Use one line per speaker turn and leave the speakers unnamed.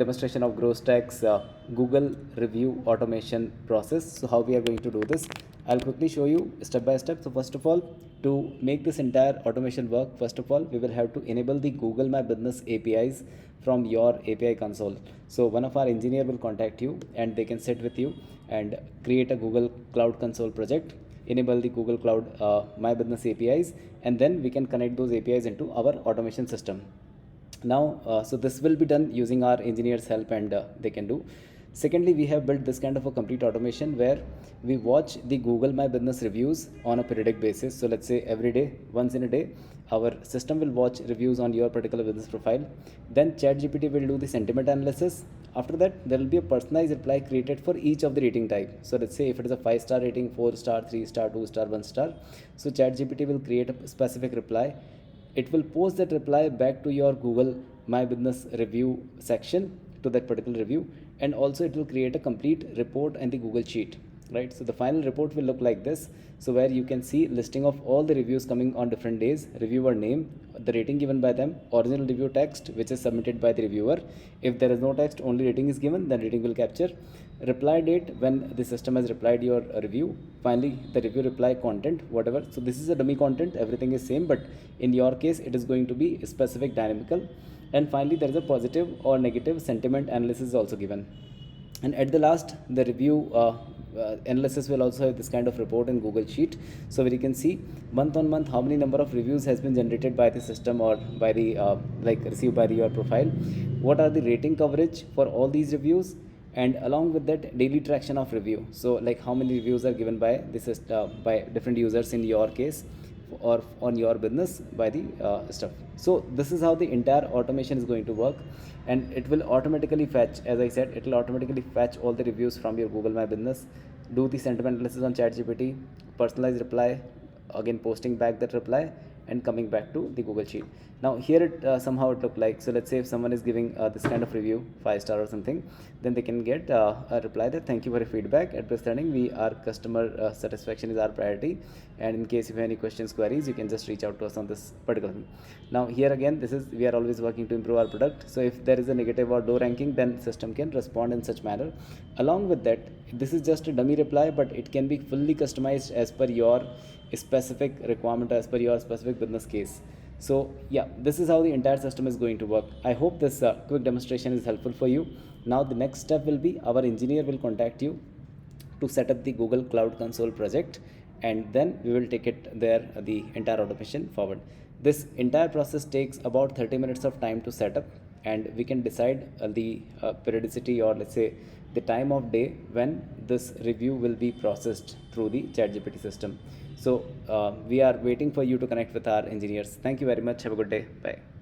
demonstration of Growwstacks Google review automation process. So how we are going to do this, I'll quickly show you step by step. So first of all, to make this entire automation work, first of all we will have to enable the Google My Business APIs from your API console. So one of our engineer will contact you and they can sit with you and create a Google Cloud Console project, enable the Google Cloud My Business APIs, and then we can connect those APIs into our automation system. Now so this will be done using our engineers help, and they can do. Secondly, we have built this kind of a complete automation where we watch the Google My Business reviews on a periodic basis. So let's say every day, once in a day, our system will watch reviews on your particular business profile. Then ChatGPT will do the sentiment analysis. After that, there will be a personalized reply created for each of the rating type. So let's say if it is a 5-star rating, 4-star, 3-star, 2-star, 1-star, so ChatGPT will create a specific reply. It will post that reply back to your Google My Business review section, to that particular review, and also it will create a complete report and the Google sheet, right? So the final report will look like this. So where you can see listing of all the reviews coming on different days, reviewer name, the rating given by them, original review text which is submitted by the reviewer. If there is no text, only rating is given, then rating will capture. Reply date, when the system has replied your review. Finally, the review reply content, whatever. So this is a dummy content, everything is same, but in your case it is going to be specific, dynamical. And finally, there is a positive or negative sentiment analysis is also given. And at the last, the review analysis will also have this kind of report in Google Sheet. So where you can see month on month how many number of reviews has been generated by the system, or by the like received by your profile. What are the rating coverage for all these reviews, and along with that daily traction of review. So like how many reviews are given by this by different users in your case, or on your business by the stuff. So this is how the entire automation is going to work, and it will automatically fetch, as I said, it will automatically fetch all the reviews from your Google My Business, do the sentiment analysis on ChatGPT, personalized reply, again posting back that reply and coming back to the Google Sheet. Now here it somehow it look like, so let's say if someone is giving this kind of review, 5-star or something, then they can get a reply that thank you for your feedback. At present we our customer satisfaction is our priority, and in case if you have any questions, queries, you can just reach out to us on this particular thing. Now here again, this is, we are always working to improve our product. So if there is a negative or low ranking, then system can respond in such manner. Along with that, this is just a dummy reply, but it can be fully customized as per your specific requirement, as per your specific business case. So yeah, this is how the entire system is going to work. I hope this quick demonstration is helpful for you. Now the next step will be, our engineer will contact you to set up the Google Cloud Console project, and then we will take it there, the entire automation forward. This entire process takes about 30 minutes of time to set up, and we can decide the periodicity, or let's say the time of day when this review will be processed through the ChatGPT system. So we are waiting for you to connect with our engineers. Thank you very much. Have a good day. Bye.